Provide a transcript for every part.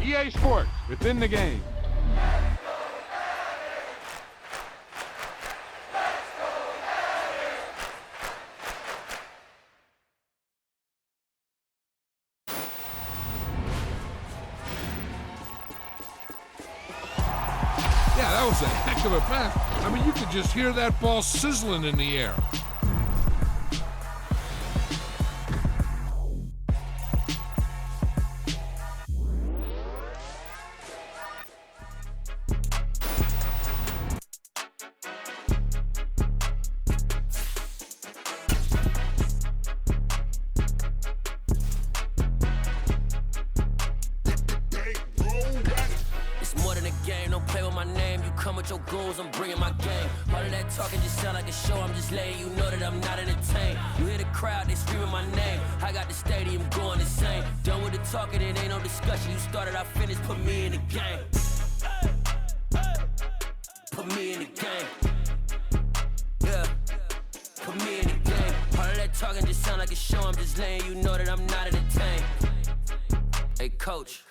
EA Sports, within the game. Yeah, that was a heck of a pass. I mean, you could just hear that ball sizzling in the air. I'm bringing my game. All of that talking just sound like a show. I'm just letting you know that I'm not entertained. You hear the crowd, they screaming my name. I got the stadium going insane. Done with the talking, it ain't no discussion. You started, I finished, put me in the game. Put me in the game. Yeah, put me in the game. All of that talking just sound like a show. I'm just letting you know that I'm not entertained. Hey, coach,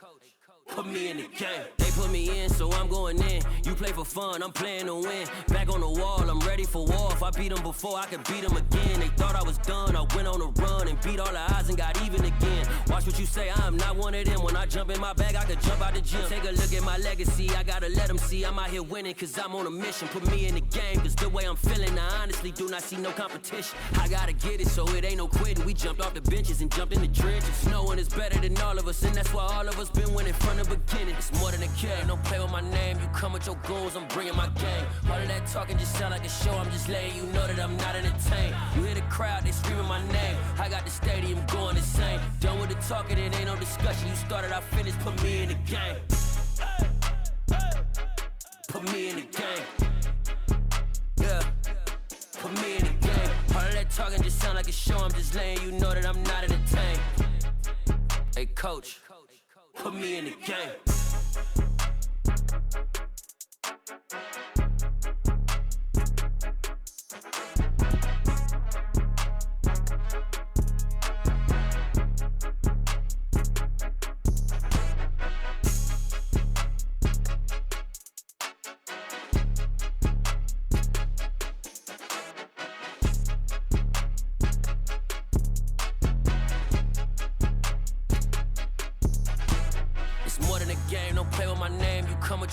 put me in the game. They put me in, so I'm going in. You play for fun, I'm playing to win. Back on the wall, I'm ready for war. If I beat them before, I could beat them again. They thought I was done, I went on a run and beat all the odds and got even again. Watch what you say, I am not one of them. When I jump in my bag, I could jump out the gym. Take a look at my legacy, I gotta let them see I'm out here winning, cause I'm on a mission. Put me in the game, cause the way I'm feeling, I honestly do not see no competition. I gotta get it, so it ain't no quitting. We jumped off the benches and jumped in the trenches. No one is better than all of us, and that's why all of us been winning from the beginning. It's more than a game, don't play with my name. You come with your goons, I'm bringing my game. All of that talking just sound like a show. I'm just letting you know that I'm not entertained. You hear the crowd, they screaming my name. I got the stadium going insane. Done with the talking, it ain't no discussion. You started, I finished, put me in the game. Put me in the game. Yeah, put me in the game. All of that talking just sound like a show. I'm just letting you know that I'm not entertained. Hey, coach, put me in the game.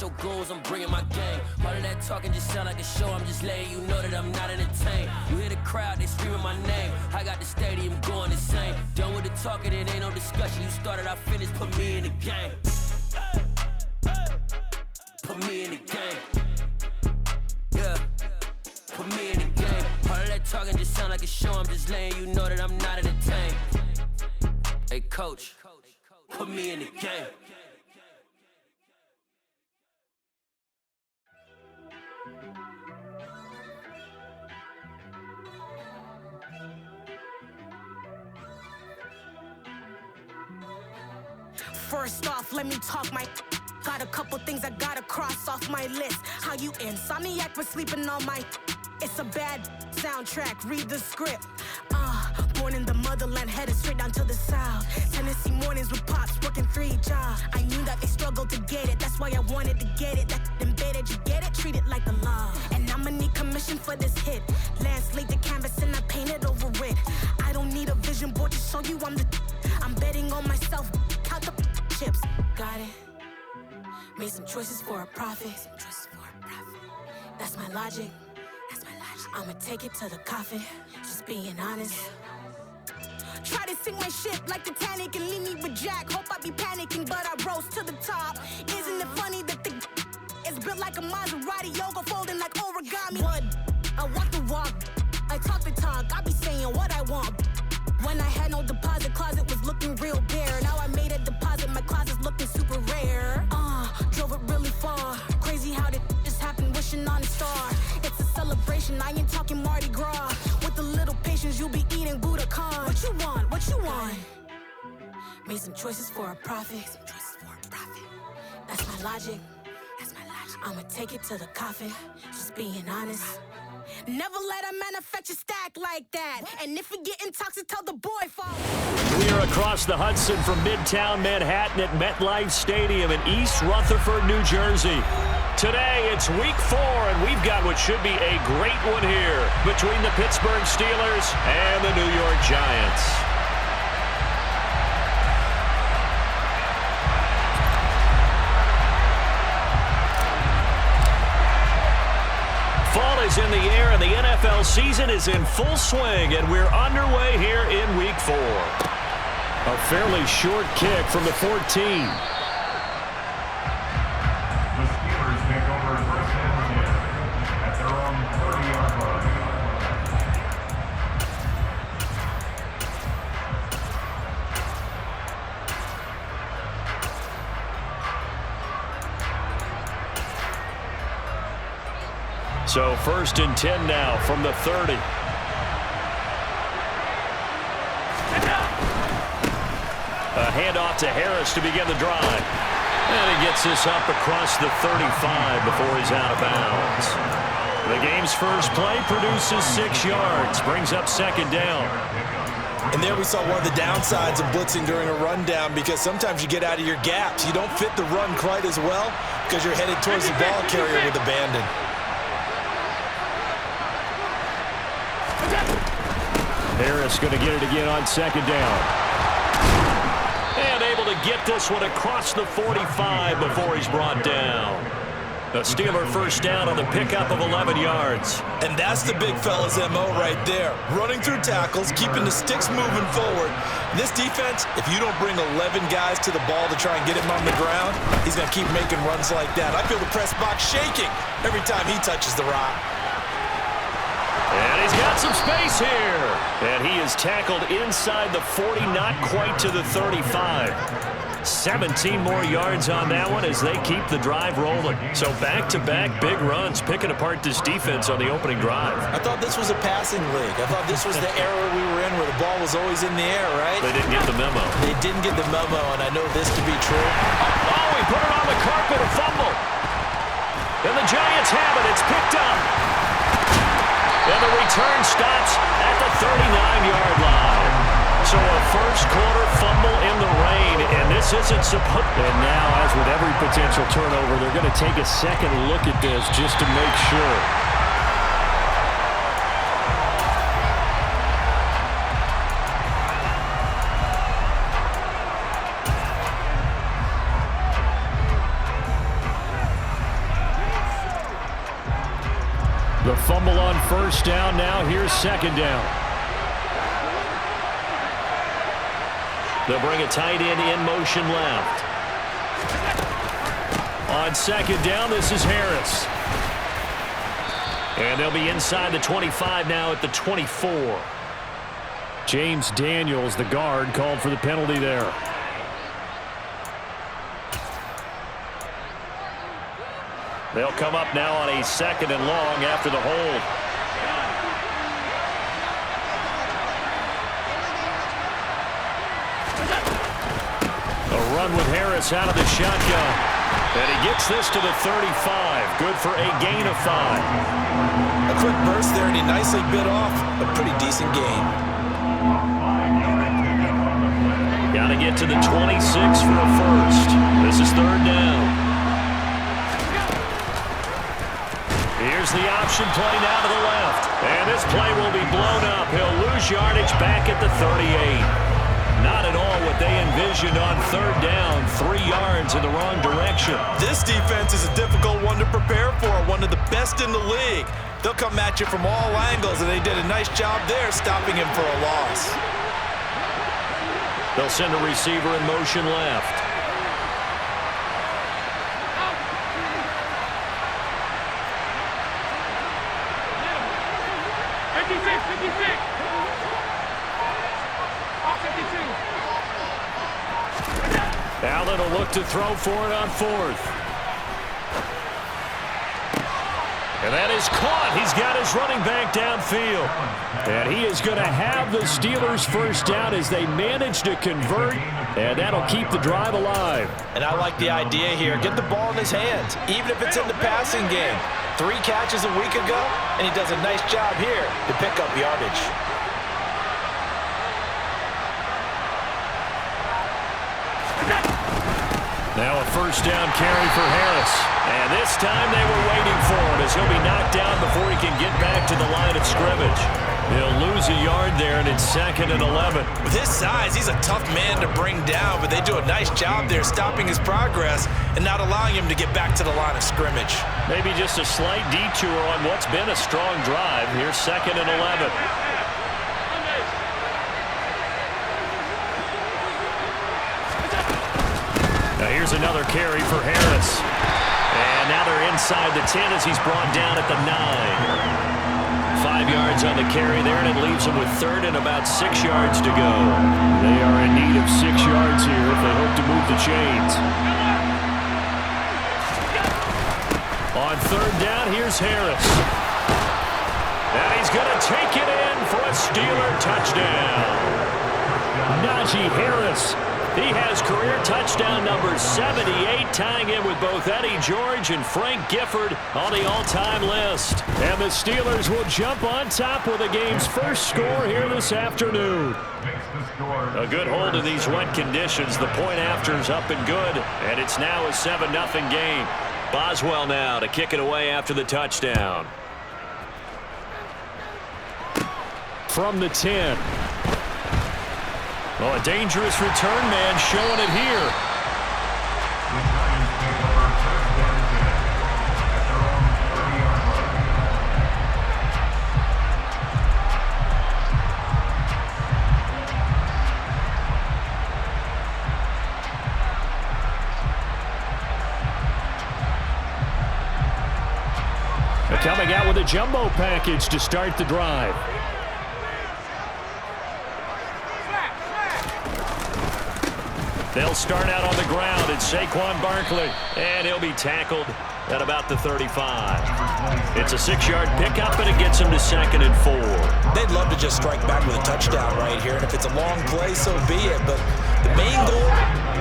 Your goons, I'm bringing my game. All of that talking just sound like a show. I'm just letting you know that I'm not entertained. You hear the crowd, they screaming my name. I got the stadium going insane. Done with the talking, it ain't no discussion. You started, I finished, put me in the game. Put me in the game. Yeah, put me in the game. All of that talking just sound like a show. I'm just letting you know that I'm not entertained. Hey, coach, put me in the game. First off, let me talk my. Got a couple things I gotta cross off my list. How you insomniac for sleeping on my. It's a bad soundtrack, read the script. Born in the motherland, headed straight down to the south. Tennessee mornings with pops, working 3 jobs. I knew that they struggled to get it, that's why I wanted to get it. That embedded, you get it? Treat it like the law. And I'ma need commission for this hit. Lance laid the canvas and I painted over it. I don't need a vision board to show you I'm the. I'm betting on myself, count the chips. Got it. Made some choices for a profit. That's my logic. I'ma take it to the coffin. Just being honest. Try to sink my ship like Titanic and leave me with Jack. Hope I be panicking, but I rose to the top. Isn't it funny that the is built like a Maserati, yoga folding like origami? What? I walk the walk, I talk the talk. I be saying what I want. When I had no deposit, closet was looking real bare. Now I made a deposit, my closet's looking super rare. Drove it really far. Crazy how did this happen, wishing on a star. It's a celebration, I ain't talking Mardi Gras. With a little patience, you'll be eating Budokan. What you want? What you want? Made some choices for a profit. That's my logic. I'ma take it to the coffin. Just being honest. Never let a manufacture stack like that. And if we get toxic, tell the boy fall. We are across the Hudson from Midtown Manhattan at MetLife Stadium in East Rutherford, New Jersey. Today, it's week 4, and we've got what should be a great one here between the Pittsburgh Steelers and the New York Giants. Fall is in the air, and the NFL season is in full swing, and we're underway here in week 4. A fairly short kick from the 14. So 1st and 10 now from the 30. A handoff to Harris to begin the drive. And he gets this up across the 35 before he's out of bounds. The game's first play produces 6 yards, brings up 2nd down. And there we saw one of the downsides of blitzing during a rundown, because sometimes you get out of your gaps. You don't fit the run quite as well because you're headed towards the ball carrier with abandon. Harris going to get it again on 2nd down. And able to get this one across the 45 before he's brought down. A Steeler first down on the pickup of 11 yards. And that's the big fella's MO right there. Running through tackles, keeping the sticks moving forward. This defense, if you don't bring 11 guys to the ball to try and get him on the ground, he's going to keep making runs like that. I feel the press box shaking every time he touches the rock. And he's got some space here. And he is tackled inside the 40, not quite to the 35. 17 more yards on that one as they keep the drive rolling. So back-to-back big runs, picking apart this defense on the opening drive. I thought this was a passing league. I thought this was the era we were in where the ball was always in the air, right? They didn't get the memo. They didn't get the memo, and I know this to be true. Oh, he put it on the carpet, a fumble. And the Giants have it. It's picked up. And the return stops at the 39-yard line. So a first-quarter fumble in the rain, and this isn't supposed. And now, as with every potential turnover, they're going to take a second look at this just to make sure. The fumble on first down. Now here's 2nd down. They'll bring a tight end in motion left. On 2nd down, this is Harris. And they'll be inside the 25 now at the 24. James Daniels, the guard, called for the penalty there. They'll come up now on a 2nd and long after the hold. A run with Harris out of the shotgun. And he gets this to the 35. Good for a gain of 5. A quick burst there, and he nicely bit off a pretty decent gain. Got to get to the 26 for a first. This is 3rd down. Here's the option play now to the left. And this play will be blown up. He'll lose yardage back at the 38. Not at all what they envisioned on 3rd down. 3 yards in the wrong direction. This defense is a difficult one to prepare for. One of the best in the league. They'll come at you from all angles, and they did a nice job there stopping him for a loss. They'll send a receiver in motion left. Allen will look to throw for it on 4th. And that is caught. He's got his running back downfield. And he is going to have the Steelers first down as they manage to convert. And that'll keep the drive alive. And I like the idea here. Get the ball in his hands, even if it's in the passing game. 3 catches a week ago, and he does a nice job here to pick up yardage. Now a first down carry for Harris. And this time they were waiting for him as he'll be knocked down before he can get back to the line of scrimmage. He'll lose a yard there, and it's 2nd and 11. With his size, he's a tough man to bring down, but they do a nice job there stopping his progress and not allowing him to get back to the line of scrimmage. Maybe just a slight detour on what's been a strong drive. Here's 2nd and 11. Now here's another carry for Harris. And now they're inside the 10 as he's brought down at the 9. 5 yards on the carry there, and it leaves them with 3rd and about 6 yards to go. They are in need of 6 yards here if they hope to move the chains. On 3rd down, here's Harris. And he's going to take it in for a Steeler touchdown. Najee Harris. He has career touchdown number 78, tying in with both Eddie George and Frank Gifford on the all-time list. And the Steelers will jump on top with the game's first score here this afternoon. A good hold in these wet conditions. The point after is up and good, and it's now a 7-0 game. Boswell now to kick it away after the touchdown. From the 10. Well, a dangerous return man showing it here. They're coming out with a jumbo package to start the drive. They'll start out on the ground. It's Saquon Barkley, and he'll be tackled at about the 35. It's a 6-yard pickup, and it gets him to 2nd and 4. They'd love to just strike back with a touchdown right here, and if it's a long play, so be it. But the main goal,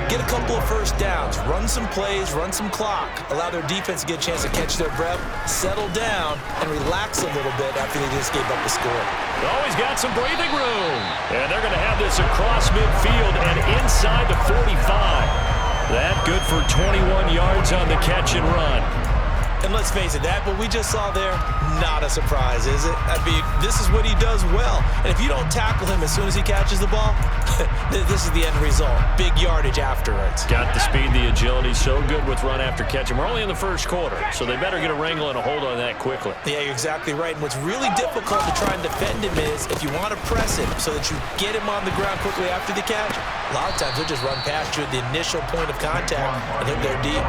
get a couple of first downs, run some plays, run some clock, allow their defense to get a chance to catch their breath, settle down, and relax a little bit after they just gave up the score. Always got some breathing room. And they're going to have this across midfield and inside the 45. That good for 21 yards on the catch and run. And let's face it, that what we just saw there, not a surprise, is it? I mean, this is what he does well. And if you don't tackle him as soon as he catches the ball, this is the end result. Big yardage afterwards. Got the speed, the agility, so good with run after catch. And we're only in the first quarter, so they better get a wrangle and a hold on that quickly. Yeah, you're exactly right. And what's really difficult to try and defend him is if you want to press him so that you get him on the ground quickly after the catch, a lot of times they'll just run past you at the initial point of contact and he'll go deep.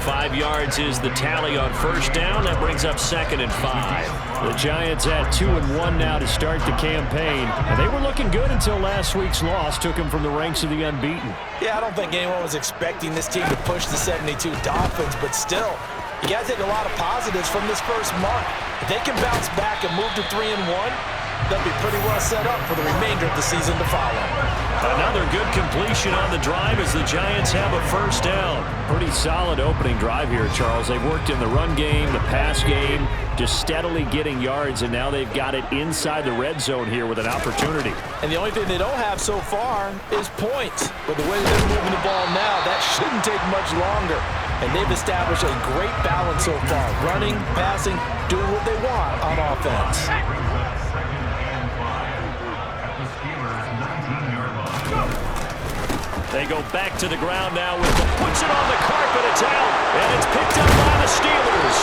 5 yards is the tally on first down. That brings up 2nd and 5. The Giants at 2-1 now to start the campaign. And they were looking good until last week's loss took them from the ranks of the unbeaten. Yeah, I don't think anyone was expecting this team to push the 72 Dolphins, but still, you got to take a lot of positives from this first month. If they can bounce back and move to 3-1, they'll be pretty well set up for the remainder of the season to follow. Another good completion on the drive as the Giants have a first down. Pretty solid opening drive here, Charles. They've worked in the run game, the pass game, just steadily getting yards, and now they've got it inside the red zone here with an opportunity. And the only thing they don't have so far is points. But the way they're moving the ball now, that shouldn't take much longer. And they've established a great balance so far. Running, passing, doing what they want on offense. They go back to the ground now with the puts it on the carpet. It's out, and it's picked up by the Steelers.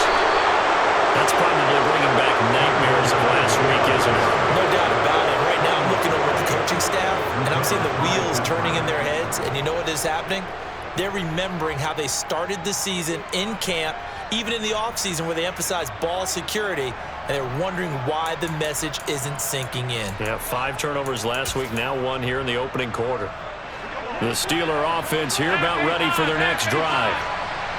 That's probably bringing back nightmares of last week, isn't it? No doubt about it. Right now I'm looking over at the coaching staff, and I'm seeing the wheels turning in their heads. And you know what is happening? They're remembering how they started the season in camp, even in the offseason where they emphasized ball security, and they're wondering why the message isn't sinking in. Yeah, 5 turnovers last week, now 1 here in the opening quarter. The Steeler offense here about ready for their next drive.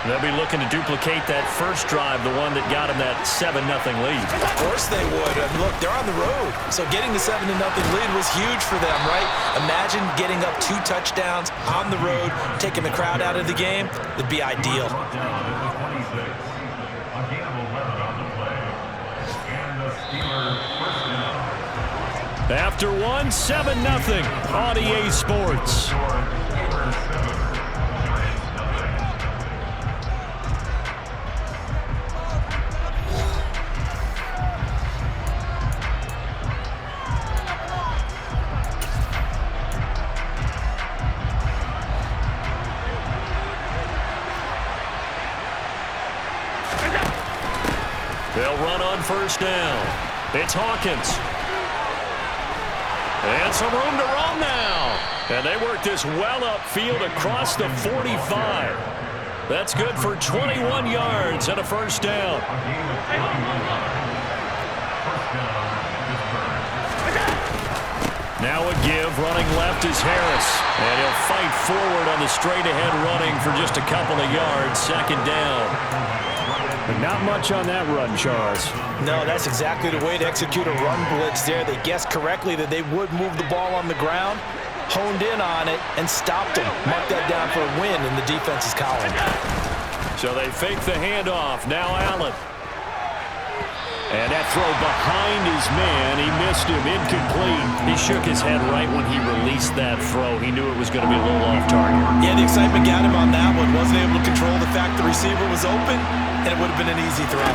They'll be looking to duplicate that first drive, the one that got them that 7-0 lead. Of course they would. And look, they're on the road. So getting the 7-0 lead was huge for them, right? Imagine getting up 2 touchdowns on the road, taking the crowd out of the game. It'd be ideal. After one, 7-0 on EA Sports. They'll run on first down. It's Hawkins. And some room to run now. And they work this well upfield across the 45. That's good for 21 yards and a first down. Now a give, running left is Harris. And he'll fight forward on the straight-ahead running for just a couple of yards, second down. But not much on that run, Charles. No, that's exactly the way to execute a run blitz there. They guessed correctly that they would move the ball on the ground, honed in on it, and stopped them. Mark that down for a win in the defense's column. So they fake the handoff. Now Allen. And that throw behind his man, he missed him, incomplete. He shook his head right when he released that throw. He knew it was going to be a little off target. Yeah, the excitement got him on that one. Wasn't able to control the fact the receiver was open, and it would have been an easy throw.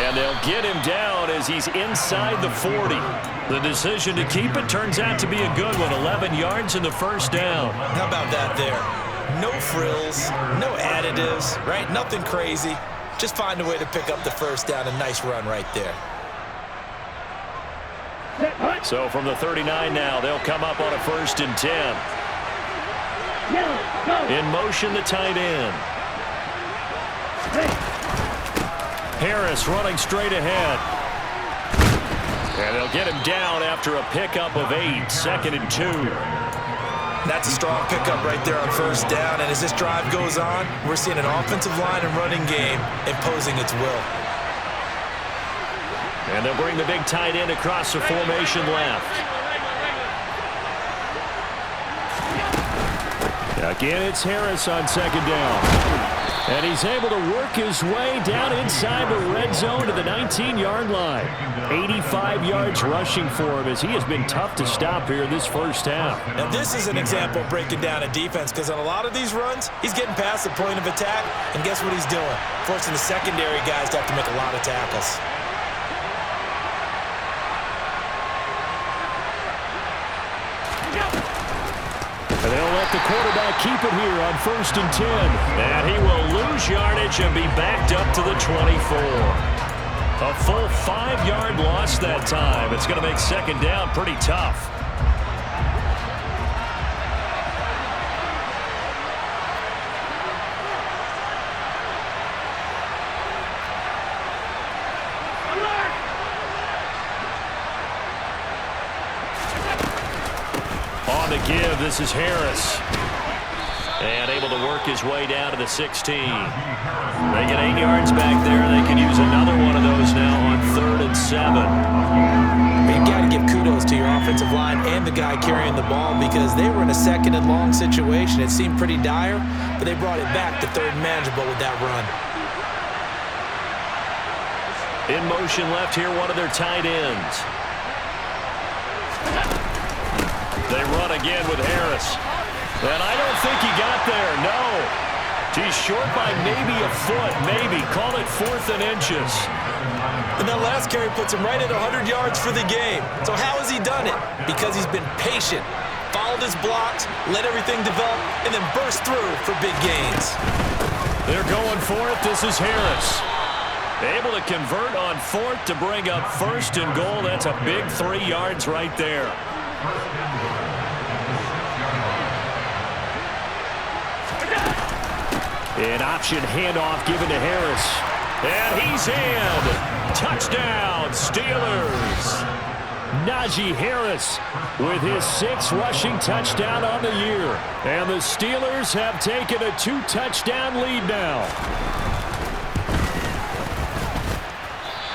And they'll get him down as he's inside the 40. The decision to keep it turns out to be a good one. 11 yards in the first down. How about that there? No frills, no additives, right? Nothing crazy. Just find a way to pick up the first down. A nice run right there. So from the 39 now, they'll come up on a 1st and 10. In motion, the tight end. Harris running straight ahead. And they'll get him down after a pickup of 8, 2nd and 2. That's a strong pickup right there on first down. And as this drive goes on, we're seeing an offensive line and running game imposing its will. And they'll bring the big tight end across the formation left. Again, it's Harris on 2nd down. And he's able to work his way down inside the red zone to the 19-yard line. 85 yards rushing for him as he has been tough to stop here this first half. Now this is an example of breaking down a defense, because on a lot of these runs, he's getting past the point of attack, and guess what he's doing? Forcing the secondary guys to have to make a lot of tackles. And they'll let the quarterback keep it here on 1st and 10. And he will lose yardage and be backed up to the 24. A full 5-yard loss that time. It's going to make 2nd down pretty tough. On the give, this is Harris. And able to work his way down to the 16. They get 8 yards back there. They can use another one of those now on 3rd and 7. You've got to give kudos to your offensive line and the guy carrying the ball, because they were in a 2nd and long situation. It seemed pretty dire, but they brought it back to 3rd and manageable with that run. In motion left here, one of their tight ends. They run again with Harris. And I don't think he got there, no. He's short by maybe a foot, maybe. Call it 4th and inches. And that last carry puts him right at 100 yards for the game. So how has he done it? Because he's been patient, followed his blocks, let everything develop, and then burst through for big gains. They're going for it. This is Harris. Able to convert on 4th to bring up 1st and goal. That's a big 3 yards right there. An option handoff given to Harris. And he's in. Touchdown, Steelers. Najee Harris with his 6th rushing touchdown on the year. And the Steelers have taken a 2-touchdown lead now.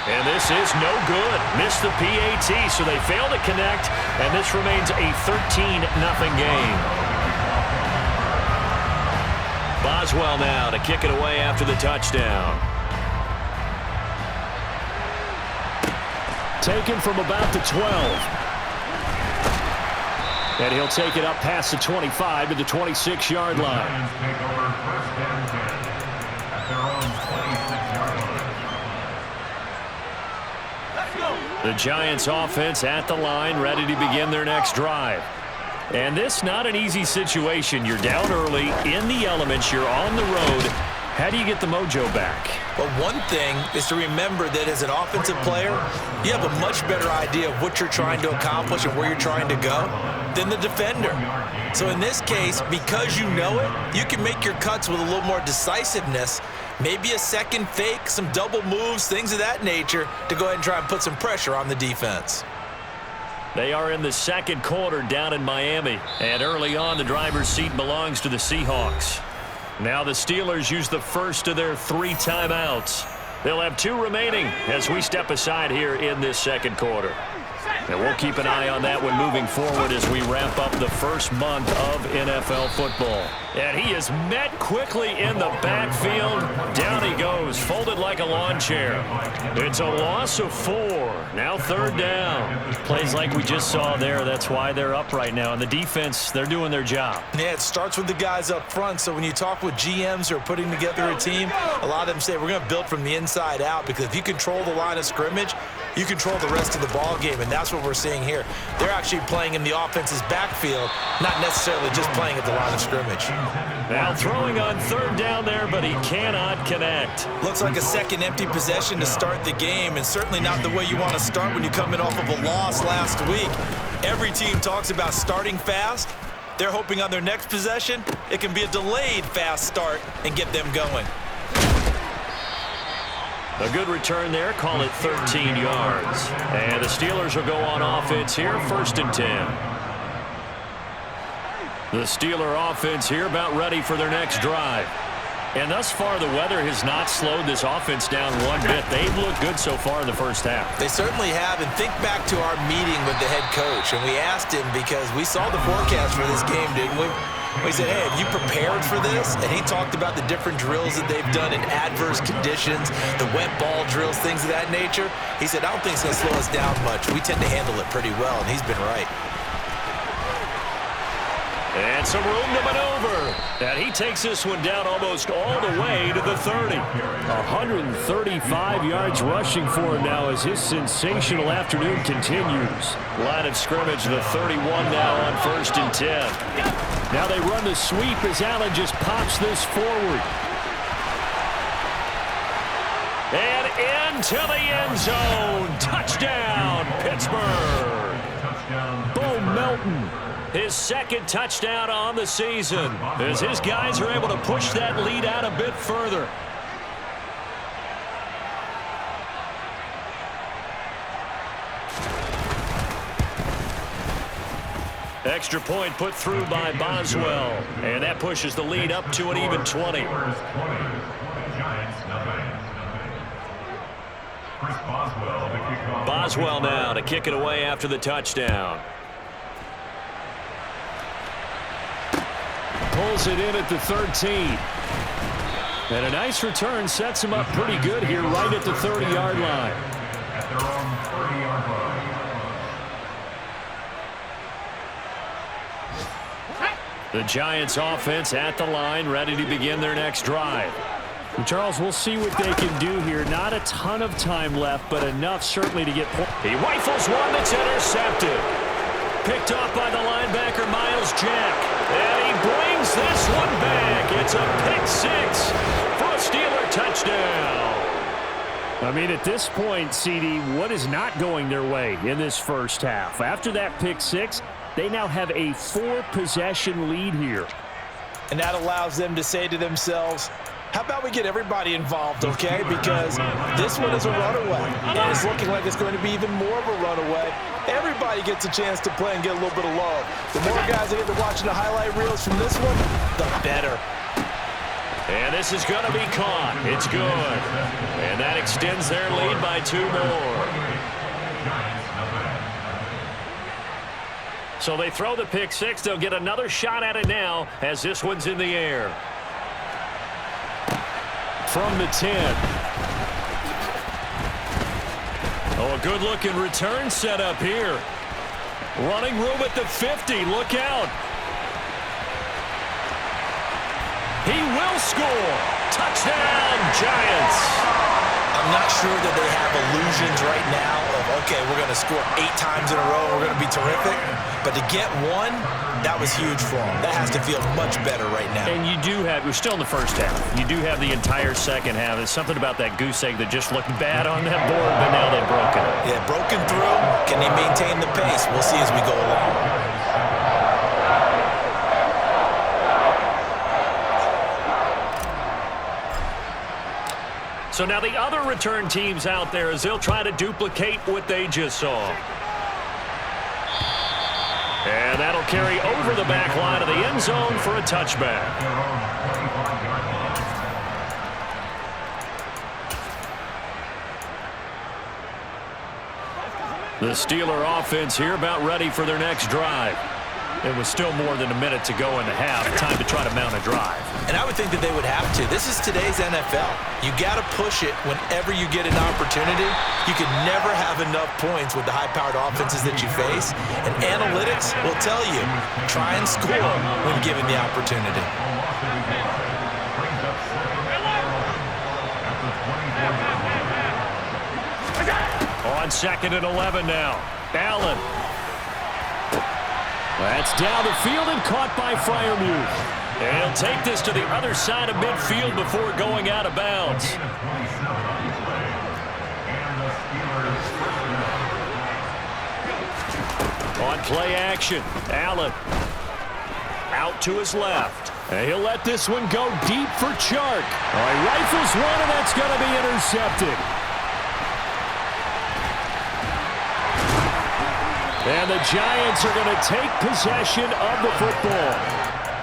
And this is no good. Missed the PAT, so they fail to connect. And this remains a 13-0 game. Boswell now to kick it away after the touchdown. Taken from about the 12. And he'll take it up past the 25 to the 26-yard line. The Giants offense at the line, ready to begin their next drive. And this not an easy situation. You're down early, in the elements, you're on the road. How do you get the mojo back? Well, one thing is to remember that as an offensive player, you have a much better idea of what you're trying to accomplish and where you're trying to go than the defender. So in this case, because you know it, you can make your cuts with a little more decisiveness, maybe a second fake, some double moves, things of that nature, to go ahead and try and put some pressure on the defense. They are in the second quarter down in Miami. And early on, the driver's seat belongs to the Seahawks. Now the Steelers use the first of their 3 timeouts. They'll have 2 remaining as we step aside here in this second quarter. And we'll keep an eye on that one moving forward as we wrap up the first month of NFL football. And he is met quickly in the backfield. Down he goes, folded like a lawn chair. It's a loss of 4. Now 3rd down. Plays like we just saw there. That's why they're up right now. And the defense, they're doing their job. Yeah, it starts with the guys up front. So when you talk with GMs who are putting together a team, a lot of them say we're going to build from the inside out, because if you control the line of scrimmage, you control the rest of the ball game, and that's what we're seeing here. They're actually playing in the offense's backfield, not necessarily just playing at the line of scrimmage. Now throwing on 3rd down there, but he cannot connect. Looks like a second empty possession to start the game, and certainly not the way you want to start when you're coming off of a loss last week. Every team talks about starting fast. They're hoping on their next possession, it can be a delayed fast start and get them going. A good return there, call it 13 yards. And the Steelers will go on offense here, 1st and 10. The Steeler offense here about ready for their next drive. And thus far, the weather has not slowed this offense down one bit. They've looked good so far in the first half. They certainly have. And think back to our meeting with the head coach. And we asked him, because we saw the forecast for this game, didn't we? We said, hey, have you prepared for this? And he talked about the different drills that they've done in adverse conditions, the wet ball drills, things of that nature. He said, I don't think it's going to slow us down much. We tend to handle it pretty well, and he's been right. And some room to maneuver. And he takes this one down almost all the way to the 30. 135 yards rushing for him now as his sensational afternoon continues. Line of scrimmage, the 31 now on 1st and 10. Now they run the sweep as Allen just pops this forward. And into the end zone. Touchdown, Pittsburgh. Bo Melton. His 2nd touchdown on the season as his guys are able to push that lead out a bit further. Extra point put through by Boswell, and that pushes the lead up to an even 20. Boswell now to kick it away after the touchdown. Pulls it in at the 13. And a nice return sets him up pretty good here right at the 30-yard line. At their own 30-yard line. The Giants offense at the line, ready to begin their next drive. And Charles, we'll see what they can do here. Not a ton of time left, but enough certainly to get points. He rifles one that's intercepted. Picked off by the linebacker, Miles Jack. And he brings this one back. It's a pick-6 for a Steeler touchdown. I mean, at this point, CD, what is not going their way in this first half? After that pick-6, they now have a 4-possession lead here. And that allows them to say to themselves, how about we get everybody involved, okay? Because this one is a runaway, and it's looking like it's going to be even more of a runaway. Everybody gets a chance to play and get a little bit of love. The more guys that get to watching the highlight reels from this one, the better. And this is going to be caught. It's good. And that extends their lead by 2 more. So they throw the pick-6. They'll get another shot at it now as this one's in the air. From the 10. Oh, a good-looking return set up here. Running room at the 50. Look out. He will score. Touchdown, Giants. I'm not sure that they have illusions right now of, okay, we're going to score 8 times in a row, we're going to be terrific. But to get one, that was huge for them. That has to feel much better right now. And you do have, we're still in the first half. You do have the entire second half. There's something about that goose egg that just looked bad on that board, but now they've broken it. Yeah, broken through. Can they maintain the pace? We'll see as we go along. So now the other return teams out there as they'll try to duplicate what they just saw. And that'll carry over the back line of the end zone for a touchback. The Steeler offense here about ready for their next drive. It was still more than a minute to go in the half. Time to try to mount a drive. And I would think that they would have to. This is today's NFL. You got to push it whenever you get an opportunity. You can never have enough points with the high-powered offenses that you face. And analytics will tell you, try and score when given the opportunity. On 2nd and 11 now. Allen. That's down the field and caught by Freiermuth. And he'll take this to the other side of midfield before going out of bounds. On play action, Allen. Out to his left. And he'll let this one go deep for Chark. All right, rifles one, and that's going to be intercepted. And the Giants are going to take possession of the football.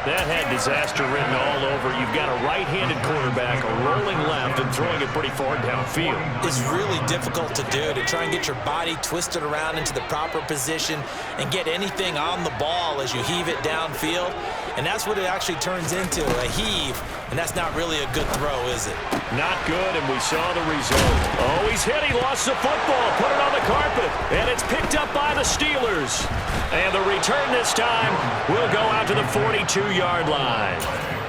That had disaster written all over. You've got a right-handed quarterback, a rolling left, and throwing it pretty far downfield. It's really difficult to do, to try and get your body twisted around into the proper position and get anything on the ball as you heave it downfield. And that's what it actually turns into, a heave. And that's not really a good throw, is it? Not good, and we saw the result. Oh, he's hit. He lost the football. Put it on the carpet. And it's picked up by the Steelers. And the return this time will go out to the 42-yard line.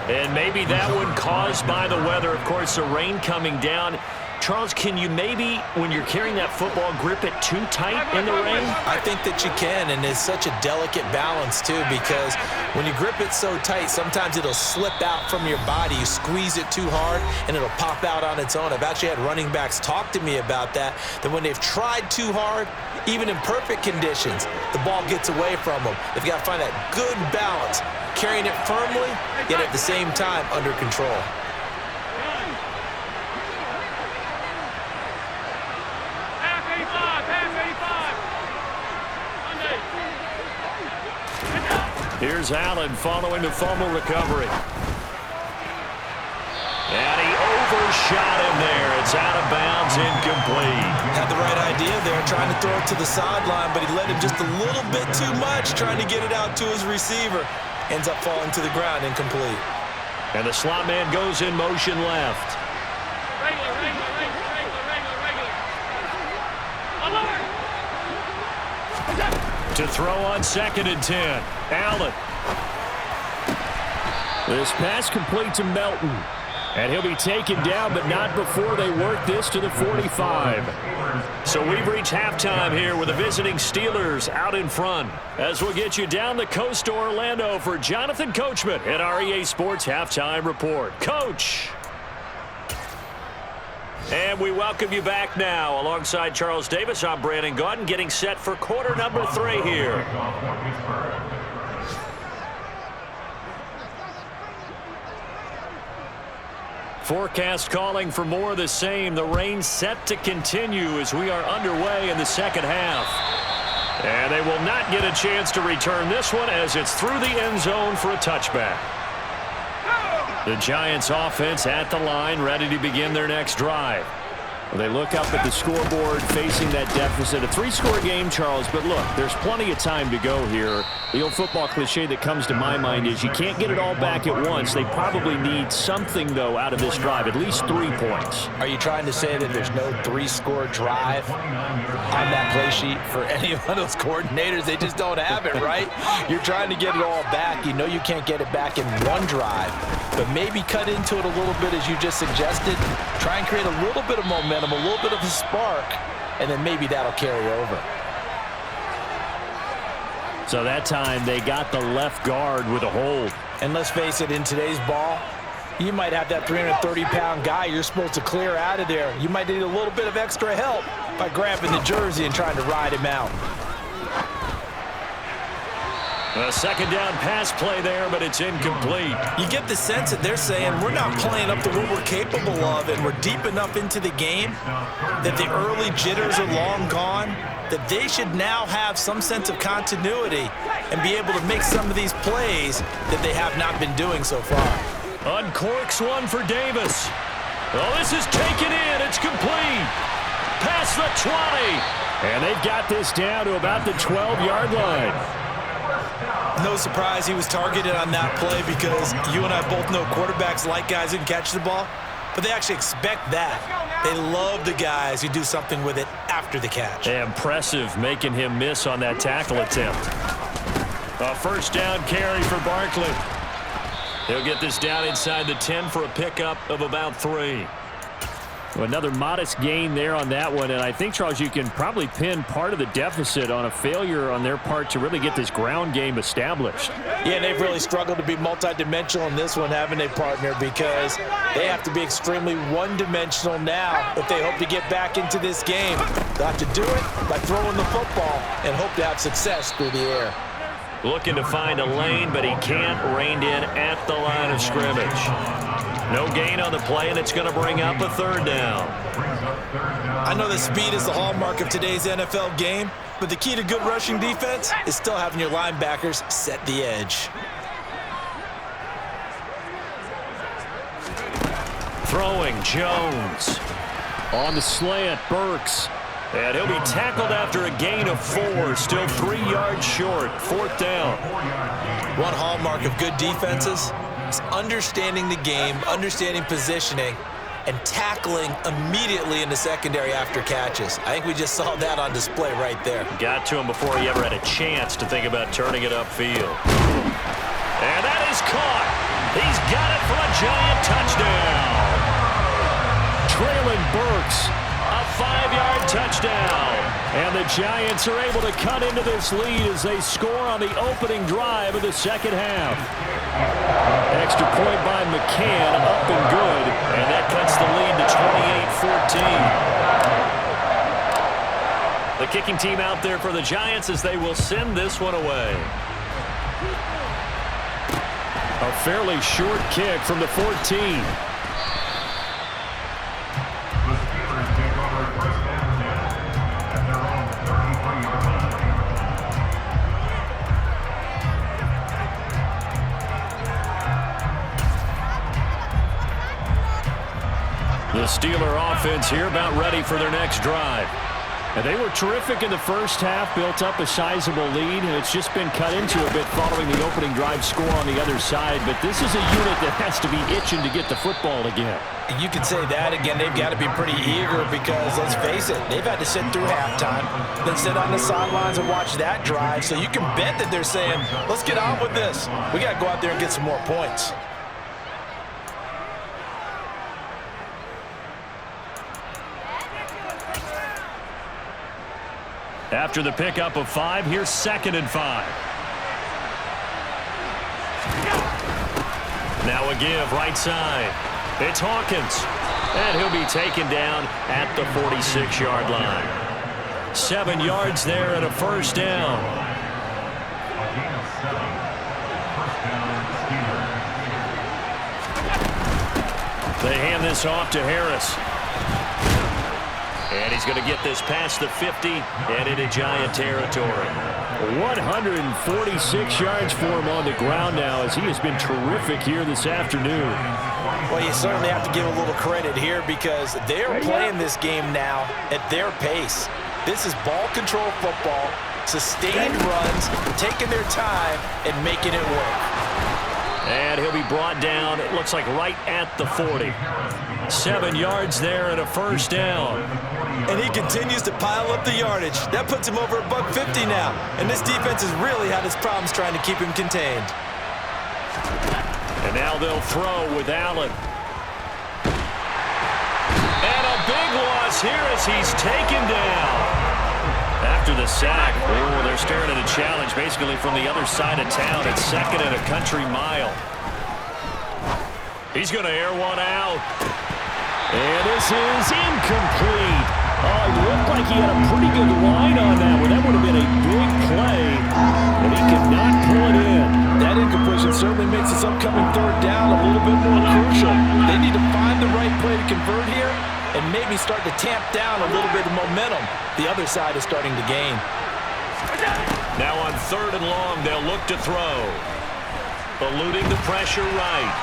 And maybe that one caused by the weather. Of course, the rain coming down. Charles, can you maybe, when you're carrying that football, grip it too tight in the rain? I think that you can, and it's such a delicate balance, too, because when you grip it so tight, sometimes it'll slip out from your body. You squeeze it too hard, and it'll pop out on its own. I've actually had running backs talk to me about that when they've tried too hard, even in perfect conditions, the ball gets away from them. They've got to find that good balance, carrying it firmly, yet at the same time under control. Here's Allen following the fumble recovery. And he overshot him there. It's out of bounds, incomplete. Had the right idea there, trying to throw it to the sideline, but he let him just a little bit too much, trying to get it out to his receiver. Ends up falling to the ground, incomplete. And the slot man goes in motion left. To throw on 2nd and 10. Allen. This pass complete to Melton. And he'll be taken down, but not before they work this to the 45. So we've reached halftime here with the visiting Steelers out in front. As we'll get you down the coast to Orlando for Jonathan Coachman at our EA Sports Halftime Report. Coach! And we welcome you back now. Alongside Charles Davis, I'm Brandon Gaudin, getting set for quarter number 3 here. Forecast calling for more of the same. The rain set to continue as we are underway in the second half. And they will not get a chance to return this one as it's through the end zone for a touchback. The Giants offense at the line, ready to begin their next drive. Well, they look up at the scoreboard facing that deficit. A 3-score game, Charles, but look, there's plenty of time to go here. The old football cliche that comes to my mind is you can't get it all back at once. They probably need something, though, out of this drive, at least 3 points. Are you trying to say that there's no 3-score drive on that play sheet for any one of those coordinators? They just don't have it, right? You're trying to get it all back. You know you can't get it back in one drive, but maybe cut into it a little bit as you just suggested. Try and create a little bit of momentum, a little bit of a spark, and then maybe that'll carry over. So that time they got the left guard with a hold. And let's face it, in today's ball, you might have that 330-pound guy you're supposed to clear out of there. You might need a little bit of extra help by grabbing the jersey and trying to ride him out. A second down pass play there, but it's incomplete. You get the sense that they're saying we're not playing up to what we're capable of, and we're deep enough into the game that the early jitters are long gone, that they should now have some sense of continuity and be able to make some of these plays that they have not been doing so far. Uncorks one for Davis. Oh, this is taken in. It's complete. Past the 20. And they've got this down to about the 12-yard line. No surprise he was targeted on that play because you and I both know quarterbacks like guys who can catch the ball, but they actually expect that. They love the guys who do something with it after the catch. Impressive making him miss on that tackle attempt. A first down carry for Barkley. He'll get this down inside the 10 for a pickup of about 3. Well, another modest gain there on that one, and I think, Charles, you can probably pin part of the deficit on a failure on their part to really get this ground game established. Yeah, and they've really struggled to be multidimensional in this one, haven't they, partner, because they have to be extremely one-dimensional now if they hope to get back into this game. They'll have to do it by throwing the football and hope to have success through the air. Looking to find a lane, but he can't. Reined in at the line of scrimmage. No gain on the play, and it's going to bring up a third down. I know that speed is the hallmark of today's NFL game, but the key to good rushing defense is still having your linebackers set the edge. Throwing, Jones. On the slant, Burks. And he'll be tackled after a gain of 4, still 3 yards short. 4th down. One hallmark of good defenses is understanding the game, understanding positioning, and tackling immediately in the secondary after catches. I think we just saw that on display right there. Got to him before he ever had a chance to think about turning it upfield. And that is caught. He's got it for a giant touchdown. Traylon Burks. A 5-yard touchdown. And the Giants are able to cut into this lead as they score on the opening drive of the second half. Extra point by McCann, up and good. And that cuts the lead to 28-14. The kicking team out there for the Giants as they will send this one away. A fairly short kick from the 14. The Steeler offense here about ready for their next drive. And they were terrific in the first half, built up a sizable lead, and it's just been cut into a bit following the opening drive score on the other side. But this is a unit that has to be itching to get the football again. You could say that again. They've got to be pretty eager because, let's face it, they've had to sit through halftime, then sit on the sidelines and watch that drive. So you can bet that they're saying, let's get on with this. We got to go out there and get some more points. After the pickup of 5, here's 2nd and 5. Now a give, right side. It's Hawkins. And he'll be taken down at the 46-yard line. 7 yards there and a first down. They hand this off to Harris. And he's going to get this past the 50 and into Giant territory. 146 yards for him on the ground now as he has been terrific here this afternoon. Well, you certainly have to give a little credit here because they're playing this game now at their pace. This is ball control football, sustained runs, taking their time, and making it work. And he'll be brought down, it looks like right at the 40. 7 yards there and a first down. And he continues to pile up the yardage. That puts him over $150 now. And this defense has really had its problems trying to keep him contained. And now they'll throw with Allen. And a big loss here as he's taken down. After the sack, oh, they're staring at a challenge basically from the other side of town. It's 2nd and a country mile. He's going to air one out. And this is incomplete. Oh, it looked like he had a pretty good line on that one. That would have been a big play, but he could not pull it in. That incompletion certainly makes this upcoming 3rd down a little bit more crucial. They need to find the right play to convert here and maybe start to tamp down a little bit of momentum. The other side is starting to gain. Now on 3rd and long, they'll look to throw. Eluding the pressure right.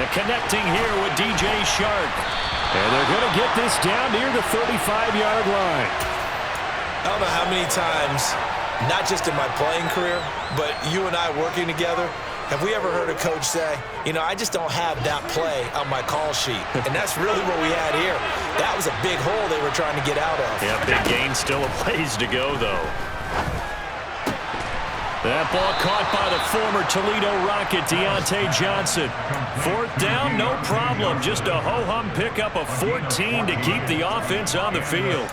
And connecting here with DJ Shark. And they're going to get this down near the 35-yard line. I don't know how many times, not just in my playing career, but you and I working together, have we ever heard a coach say, you know, I just don't have that play on my call sheet. And that's really what we had here. That was a big hole they were trying to get out of. Yeah, big gain, still a ways to go, though. That ball caught by the former Toledo Rocket, Deontay Johnson. 4th down, no problem. Just a ho-hum pickup of 14 to keep the offense on the field.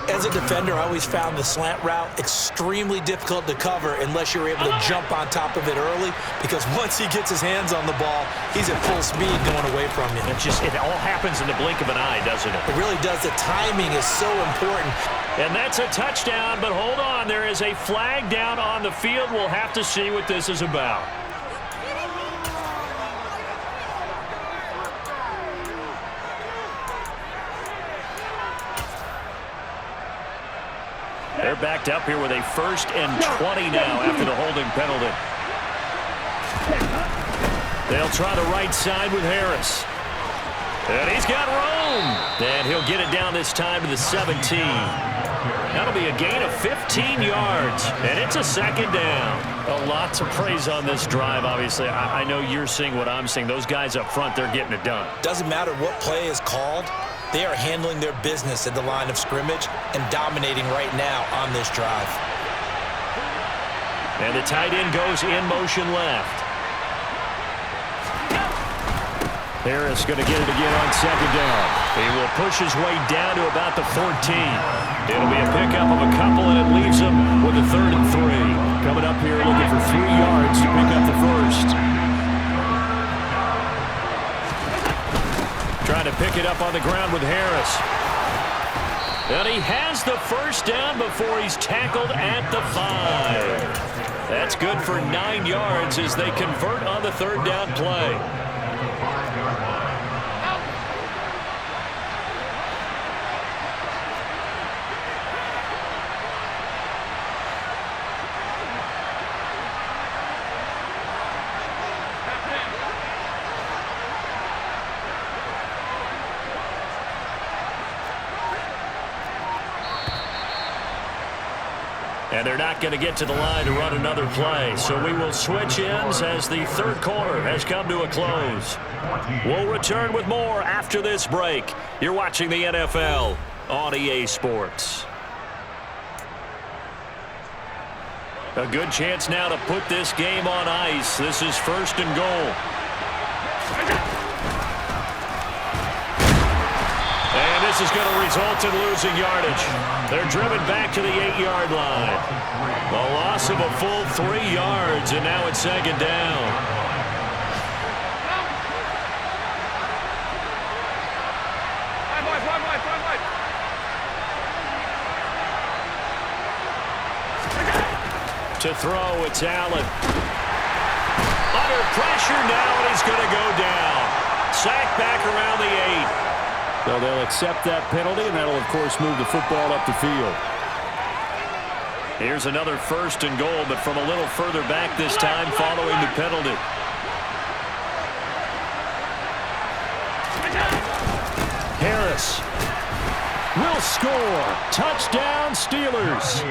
As a defender, I always found the slant route extremely difficult to cover unless you're able to jump on top of it early, because once he gets his hands on the ball, he's at full speed going away from you. It all happens in the blink of an eye, doesn't it? It really does. The timing is so important. And that's a touchdown, but hold on. There is a flag down on the field. We'll have to see what this is about. They're backed up here with a 1st and 20 now after the holding penalty. They'll try the right side with Harris. And he's got room. And he'll get it down this time to the 17. That'll be a gain of 15 yards, and it's a 2nd down. A lot to praise on this drive, obviously. I know you're seeing what I'm seeing. Those guys up front, they're getting it done. Doesn't matter what play is called. They are handling their business at the line of scrimmage and dominating right now on this drive. And the tight end goes in motion left. Harris going to get it again on 2nd down. He will push his way down to about the 14. It'll be a pickup of a couple, and it leaves him with a 3rd and 3. Coming up here looking for 3 yards to pick up the 1st. Trying to pick it up on the ground with Harris. And he has the 1st down before he's tackled at the 5. That's good for 9 yards as they convert on the 3rd down play. And they're not going to get to the line to run another play. So we will switch ends as the 3rd quarter has come to a close. We'll return with more after this break. You're watching the NFL on EA Sports. A good chance now to put this game on ice. This is 1st and goal. And this is going to result in losing yardage. They're driven back to the 8-yard line. A loss of a full 3 yards, and now it's 2nd down. To throw, it's Allen. Under pressure now, and he's going to go down. Sacked back around the 8. So they'll accept that penalty, and that'll, of course, move the football up the field. Here's another 1st and goal, but from a little further back this time following the penalty. Harris will score. Touchdown, Steelers.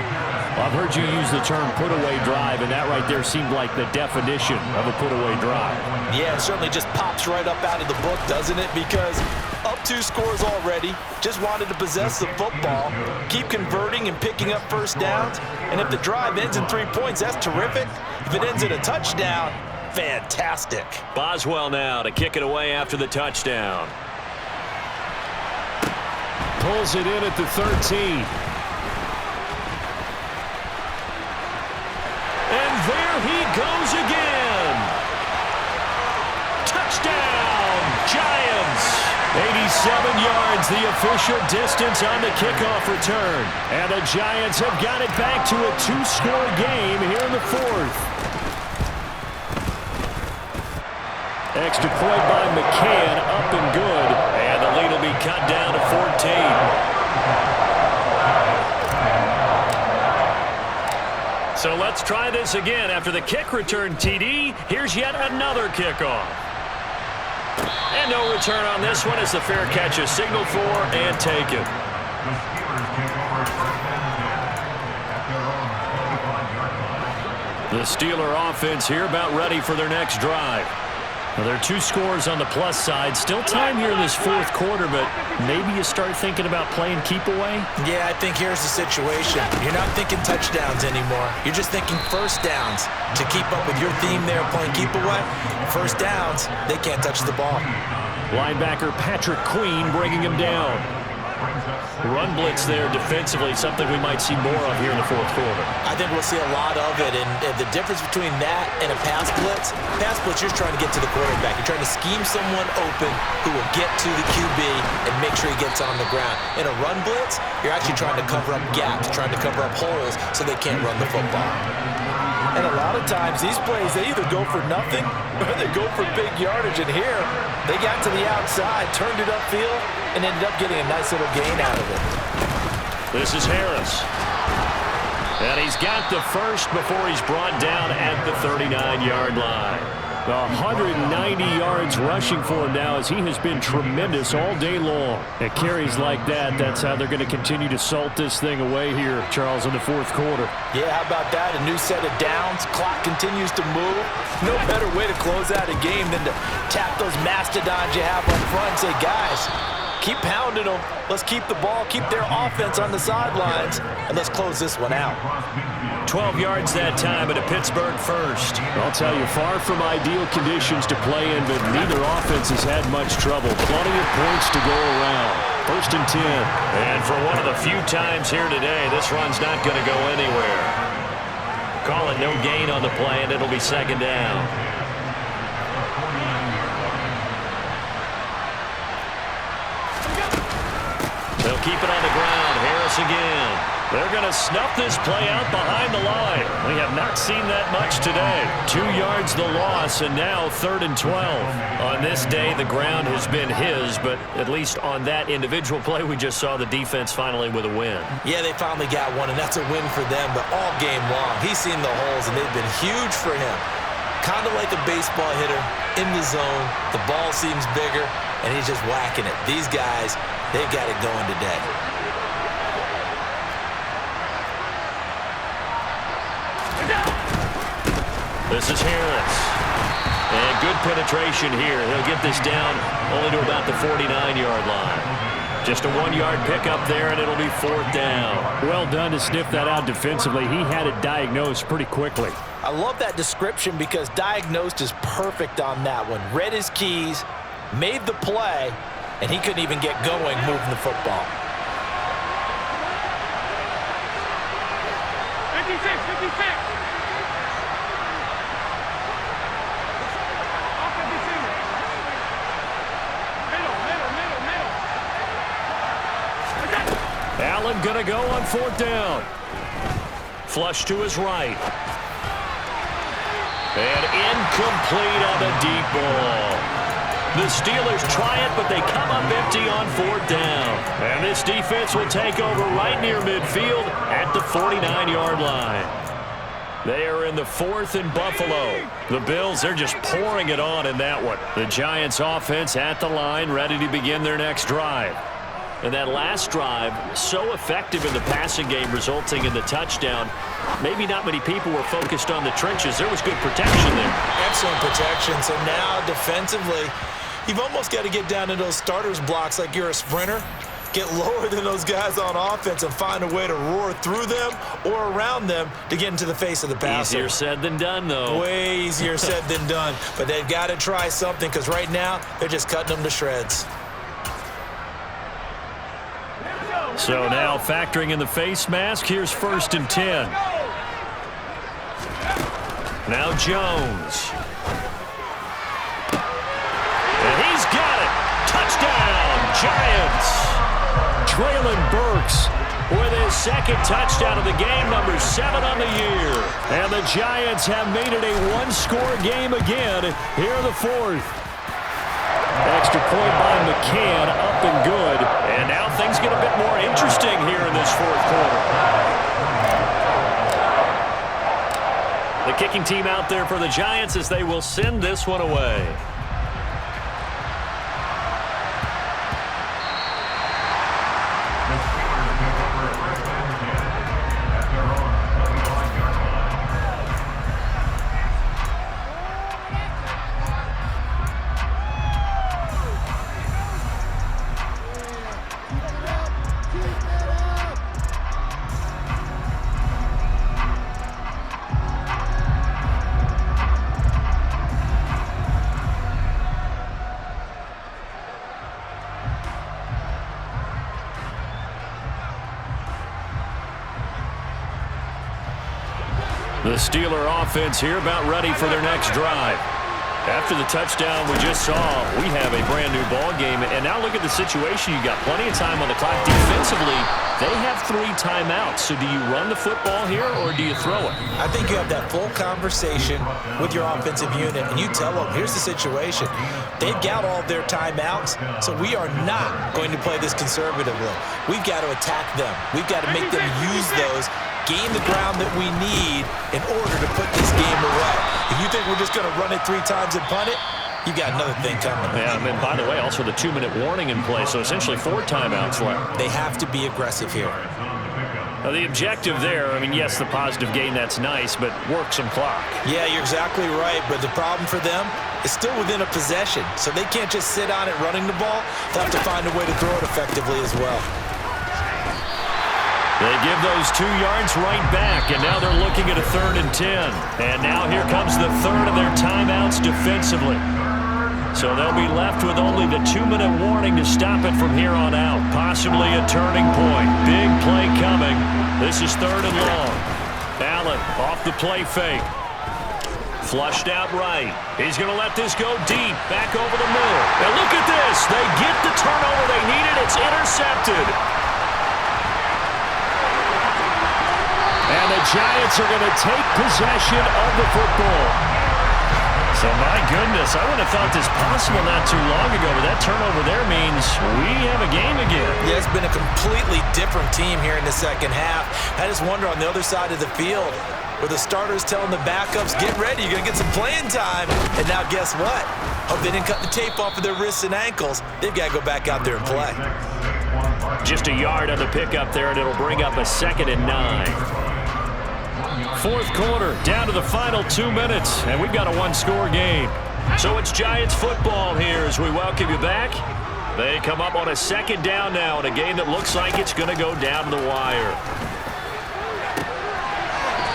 I've heard you use the term put-away drive, and that right there seemed like the definition of a put-away drive. Yeah, it certainly just pops right up out of the book, doesn't it? Because up 2 scores already, just wanted to possess the football, keep converting and picking up first downs, and if the drive ends in 3 points, that's terrific. If it ends in a touchdown, fantastic. Boswell now to kick it away after the touchdown. Pulls it in at the 13. And there he goes again. Touchdown, Giants. 87 yards, the official distance on the kickoff return. And the Giants have got it back to a 2-score game here in the 4th. Extra point by McCann, up and good. And the lead will be cut down to 14. So let's try this again. After the kick return TD, here's yet another kickoff. And no return on this one as the fair catch is signaled for and taken. The Steeler offense here about ready for their next drive. Well, there are 2 scores on the plus side. Still time here in this 4th quarter, but maybe you start thinking about playing keep away? Yeah, I think here's the situation. You're not thinking touchdowns anymore. You're just thinking first downs. To keep up with your theme there playing keep away, first downs, they can't touch the ball. Linebacker Patrick Queen bringing him down. Run blitz there defensively, something we might see more of here in the 4th quarter. I think we'll see a lot of it, and the difference between that and a pass blitz, you're trying to get to the quarterback. You're trying to scheme someone open who will get to the QB and make sure he gets on the ground. In a run blitz, you're actually trying to cover up gaps, trying to cover up holes so they can't run the football. And a lot of times, these plays, they either go for nothing or they go for big yardage. And here, they got to the outside, turned it upfield, and ended up getting a nice little gain out of it. This is Harris. And he's got the first before he's brought down at the 39-yard line. 190 yards rushing for him now as he has been tremendous all day long. At carries like that, that's how they're going to continue to salt this thing away here, Charles, in the 4th quarter. Yeah, how about that? A new set of downs. Clock continues to move. No better way to close out a game than to tap those mastodons you have up front and say, guys, keep pounding them. Let's keep the ball, keep their offense on the sidelines, and let's close this one out. 12 yards that time at a Pittsburgh first. I'll tell you, far from ideal conditions to play in, but neither offense has had much trouble. Plenty of points to go around. 1st and 10. And for one of the few times here today, this run's not going to go anywhere. Call it no gain on the play, and it'll be 2nd down. They'll keep it on the ground. Harris again. They're going to snuff this play out behind the line. We have not seen that much today. 2 yards the loss, and now 3rd and 12. On this day, the ground has been his, but at least on that individual play, we just saw the defense finally with a win. Yeah, they finally got one, and that's a win for them, but all game long, he's seen the holes, and they've been huge for him. Kind of like a baseball hitter in the zone. The ball seems bigger, and he's just whacking it. These guys, they've got it going today. This is Harris. And good penetration here. He'll get this down only to about the 49-yard line. Just a 1-yard pickup there, and it'll be 4th down. Well done to sniff that out defensively. He had it diagnosed pretty quickly. I love that description because diagnosed is perfect on that one. Read his keys, made the play, and he couldn't even get going moving the football. 56. Allen going to go on 4th down. Flush to his right. And incomplete on the deep ball. The Steelers try it, but they come up empty on 4th down. And this defense will take over right near midfield at the 49-yard line. They are in the 4th and Buffalo. The Bills, they're just pouring it on in that one. The Giants offense at the line, ready to begin their next drive. And that last drive, so effective in the passing game, resulting in the touchdown. Maybe not many people were focused on the trenches. There was good protection there. Excellent protection. So now defensively, you've almost got to get down to those starters blocks like you're a sprinter. Get lower than those guys on offense and find a way to roar through them or around them to get into the face of the passer. Easier said than done, though. Way easier said than done. But they've got to try something because right now they're just cutting them to shreds. So now factoring in the face mask, here's 1st and 10. Now Jones. And he's got it. Touchdown, Giants. Traylon Burks with his 2nd touchdown of the game, number 7 on the year. And the Giants have made it a one-score game again here in the 4th. Extra point by McCann, up and good. And now things get a bit more interesting here in this 4th quarter. The kicking team out there for the Giants as they will send this one away. The Steeler offense here about ready for their next drive. After the touchdown we just saw, we have a brand-new ball game. And now look at the situation. You got plenty of time on the clock. Defensively, they have 3 timeouts. So do you run the football here or do you throw it? I think you have that full conversation with your offensive unit, and you tell them, here's the situation. They've got all their timeouts, so we are not going to play this conservatively. We've got to attack them. We've got to make them use those, gain the ground that we need in order to put this game away. If you think we're just going to run it 3 times and punt it, you got another thing coming. Yeah, and by the way, also the 2-minute warning in play, so essentially 4 timeouts left. They have to be aggressive here. Now the objective there, I mean, yes, the positive gain, that's nice, but work some clock. Yeah, you're exactly right, but the problem for them is still within a possession, so they can't just sit on it running the ball. They'll have to find a way to throw it effectively as well. They give those 2 yards right back, and now they're looking at a 3rd and 10. And now here comes the 3rd of their timeouts defensively. So they'll be left with only the 2-minute warning to stop it from here on out. Possibly a turning point. Big play coming. This is 3rd and long. Allen off the play fake. Flushed out right. He's going to let this go deep. Back over the middle. And look at this. They get the turnover they needed. It's intercepted. And the Giants are going to take possession of the football. So, my goodness, I wouldn't have thought this possible not too long ago, but that turnover there means we have a game again. Yeah, it's been a completely different team here in the 2nd half. I just wonder on the other side of the field where the starters telling the backups, get ready, you're going to get some playing time. And now guess what? Hope they didn't cut the tape off of their wrists and ankles. They've got to go back out there and play. Just a yard on the pickup there, and it'll bring up a 2nd and 9. 4th quarter, down to the final 2 minutes, and we've got a one-score game. So it's Giants football here as we welcome you back. They come up on a 2nd down now in a game that looks like it's going to go down to the wire.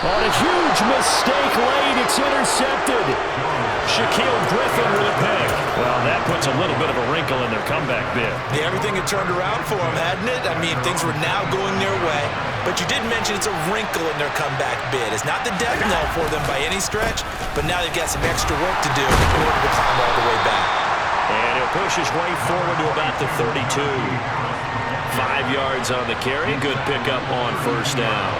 On a huge mistake late, it's intercepted. Shaquille Griffin with a pick. Well, that puts a little bit of a wrinkle in their comeback bid. Yeah, everything had turned around for them, hadn't it? I mean, things were now going their way. But you did mention it's a wrinkle in their comeback bid. It's not the death knell for them by any stretch, but now they've got some extra work to do in order to climb all the way back. And he'll push his way forward to about the 32. 5 yards on the carry. Good pickup on 1st down.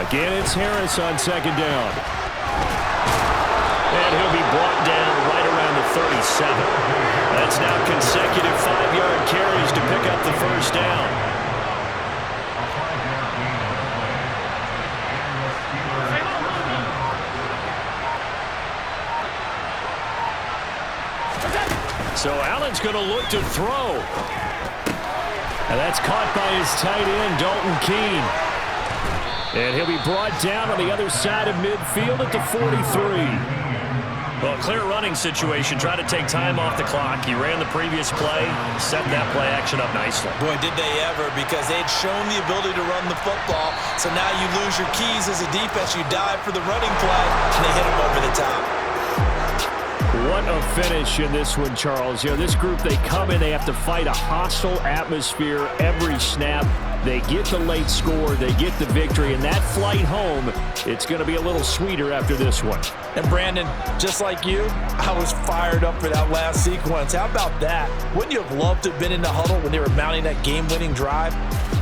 Again, it's Harris on 2nd down. And he'll be brought down right around the 37. That's now consecutive 5-yard carries to pick up the 1st down. So Allen's going to look to throw. And that's caught by his tight end, Dalton Keene. And he'll be brought down on the other side of midfield at the 43. Well, clear running situation. Try to take time off the clock. He ran the previous play, set that play action up nicely. Boy, did they ever, because they'd shown the ability to run the football. So now you lose your keys as a defense. You dive for the running play, and they hit him over the top. What a finish in this one, Charles. You know, this group, they come in, they have to fight a hostile atmosphere every snap. They get the late score, they get the victory, and that flight home, it's going to be a little sweeter after this one. And Brandon, just like you, I was fired up for that last sequence. How about that? Wouldn't you have loved to have been in the huddle when they were mounting that game-winning drive?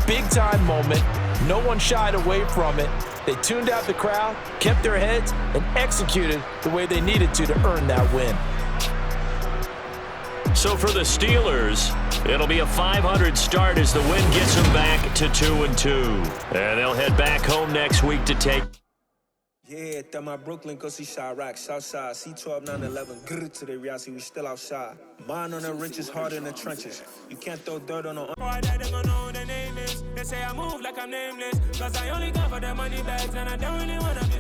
Big-time moment. No one shied away from it. They tuned out the crowd, kept their heads, and executed the way they needed to earn that win. So for the Steelers, it'll be a 500 start as the win gets them back to 2-2. And they'll head back home next week to take. Yeah, that my Brooklyn, go see Chirac, Southside, C12, 911, grrr to the reality, we still outside. Mine on the riches, hard in the trenches. You can't throw dirt on no. Boy, they gonna know who the name is. They say I move like I'm nameless, cause I only got for the money bags, and I don't really wanna be